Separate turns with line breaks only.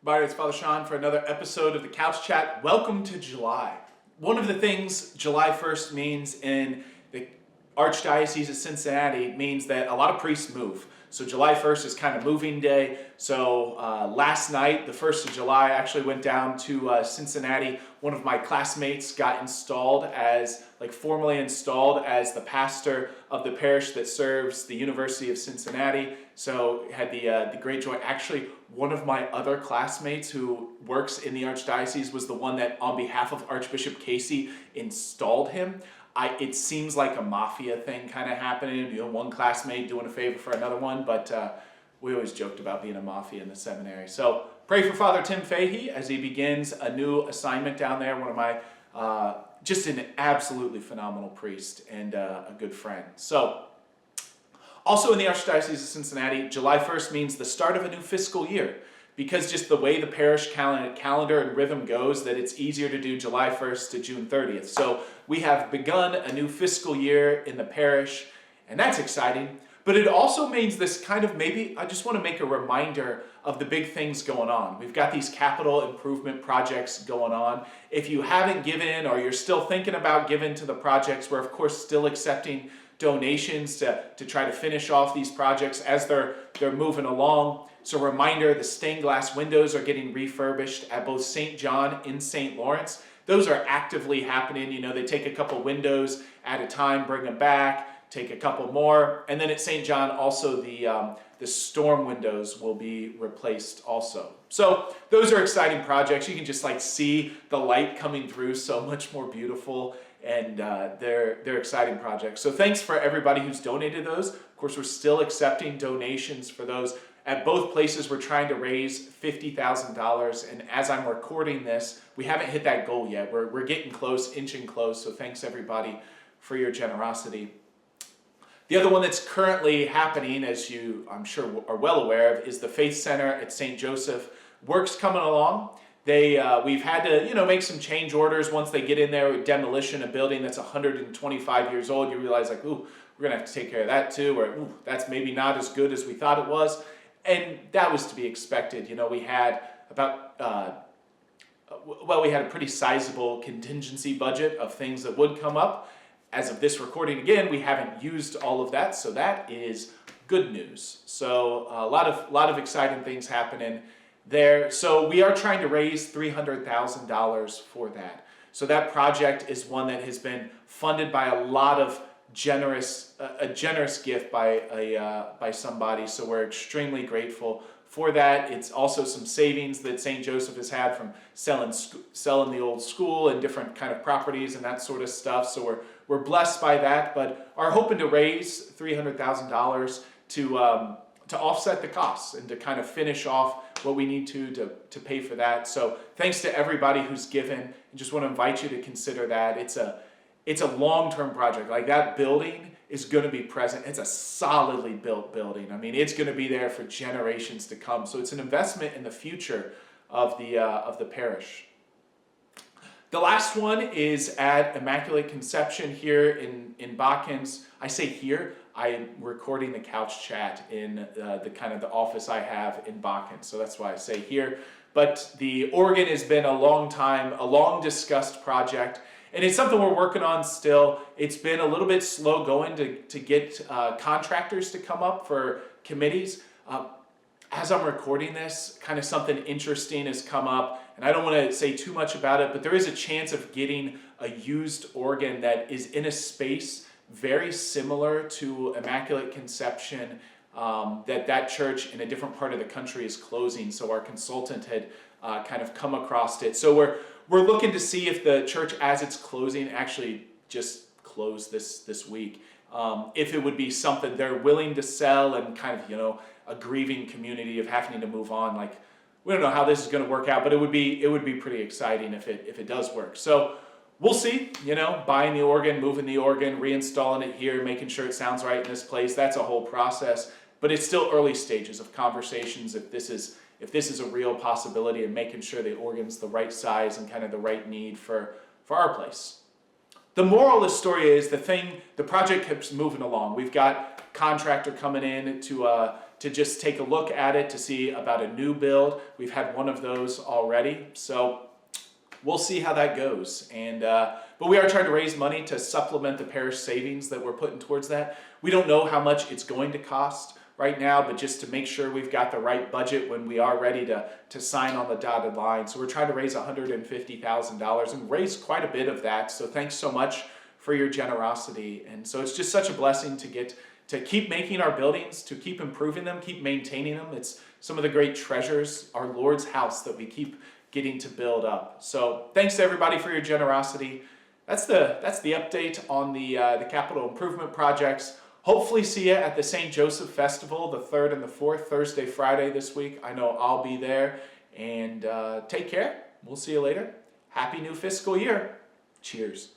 Bye, it's Father Sean for another episode of the Couch Chat. Welcome to July. One of the things July 1st means in the Archdiocese of Cincinnati means that a lot of priests move. So July 1st is kind of moving day. So last night, the 1st of July, I actually went down to Cincinnati. One of my classmates got formally installed as the pastor of the parish that serves the University of Cincinnati. So had the great joy. Actually, one of my other classmates who works in the Archdiocese was the one that, on behalf of Archbishop Casey, installed him. It seems like a mafia thing kind of happening, one classmate doing a favor for another one, but we always joked about being a mafia in the seminary. So pray for Father Tim Fahey as he begins a new assignment down there, one of my, just an absolutely phenomenal priest and a good friend. So, also in the Archdiocese of Cincinnati, July 1st means the start of a new fiscal year. Because just the way the parish calendar and rhythm goes, that it's easier to do July 1st to June 30th. So we have begun a new fiscal year in the parish, and that's exciting. But it also means this kind of I just want to make a reminder of the big things going on. We've got these capital improvement projects going on. If you haven't given or you're still thinking about giving to the projects, we're of course still accepting donations to try to finish off these projects as they're moving along. So reminder, the stained glass windows are getting refurbished at both St. John and St. Lawrence. Those are actively happening. They take a couple windows at a time, bring them back, take a couple more. And then at St. John, also the storm windows will be replaced also. So those are exciting projects. You can just see the light coming through, so much more beautiful. And they're exciting projects. So thanks for everybody who's donated those. Of course, we're still accepting donations for those. At both places, we're trying to raise $50,000. And as I'm recording this, we haven't hit that goal yet. We're getting close, inching close. So thanks everybody for your generosity. The other one that's currently happening, as you I'm sure are well aware of, is the Faith Center at St. Joseph. Work's coming along. We've had to, make some change orders once they get in there with demolition, a building that's 125 years old. You realize we're going to have to take care of that too, or that's maybe not as good as we thought it was. And that was to be expected. We had we had a pretty sizable contingency budget of things that would come up. As of this recording, again, we haven't used all of that, so that is good news. So a lot of exciting things happening there. So we are trying to raise $300,000 for that. So that project is one that has been funded by a lot of generous gift by somebody. So we're extremely grateful for that. It's also some savings that St. Joseph has had from selling the old school and different kind of properties and that sort of stuff. So we're blessed by that, but are hoping to raise $300,000 to offset the costs and to kind of finish off what we need to pay for that. So thanks to everybody who's given. I just want to invite you to consider that. It's a long-term project. That building is going to be present. It's a solidly built building. It's going to be there for generations to come. So it's an investment in the future of the parish. The last one is at Immaculate Conception here in Bawkins. I say here, I'm recording the Couch Chat in the office I have in Bawkins. So that's why I say here. But the organ has been a long discussed project. And it's something we're working on still. It's been a little bit slow going to get contractors to come up for committees. As I'm recording this, kind of something interesting has come up. And I don't want to say too much about it, but there is a chance of getting a used organ that is in a space very similar to Immaculate Conception that church in a different part of the country is closing. So our consultant had kind of come across it. So we're looking to see if the church, as it's closing, actually just closed this week. If it would be something they're willing to sell and kind of, a grieving community of having to move on. We don't know how this is going to work out, but it would be pretty exciting if it does work. So we'll see, buying the organ, moving the organ, reinstalling it here, making sure it sounds right in this place. That's a whole process, but it's still early stages of conversations if this is a real possibility, and making sure the organ's the right size and kind of the right need for our place. The moral of the story is the project keeps moving along. We've got contractor coming in to to just take a look at it to see about a new build. We've had one of those already, so we'll see how that goes. And but we are trying to raise money to supplement the parish savings that we're putting towards that. We don't know how much it's going to cost right now, but just to make sure we've got the right budget when we are ready to sign on the dotted line. So we're trying to raise $150,000 and raise quite a bit of that. So thanks so much for your generosity. And so it's just such a blessing to get to keep making our buildings, to keep improving them, keep maintaining them. It's some of the great treasures, our Lord's house, that we keep getting to build up. So thanks to everybody for your generosity. That's the update on the capital improvement projects. Hopefully see you at the St. Joseph Festival, the 3rd and the 4th, Thursday, Friday this week. I know I'll be there. And take care. We'll see you later. Happy new fiscal year. Cheers.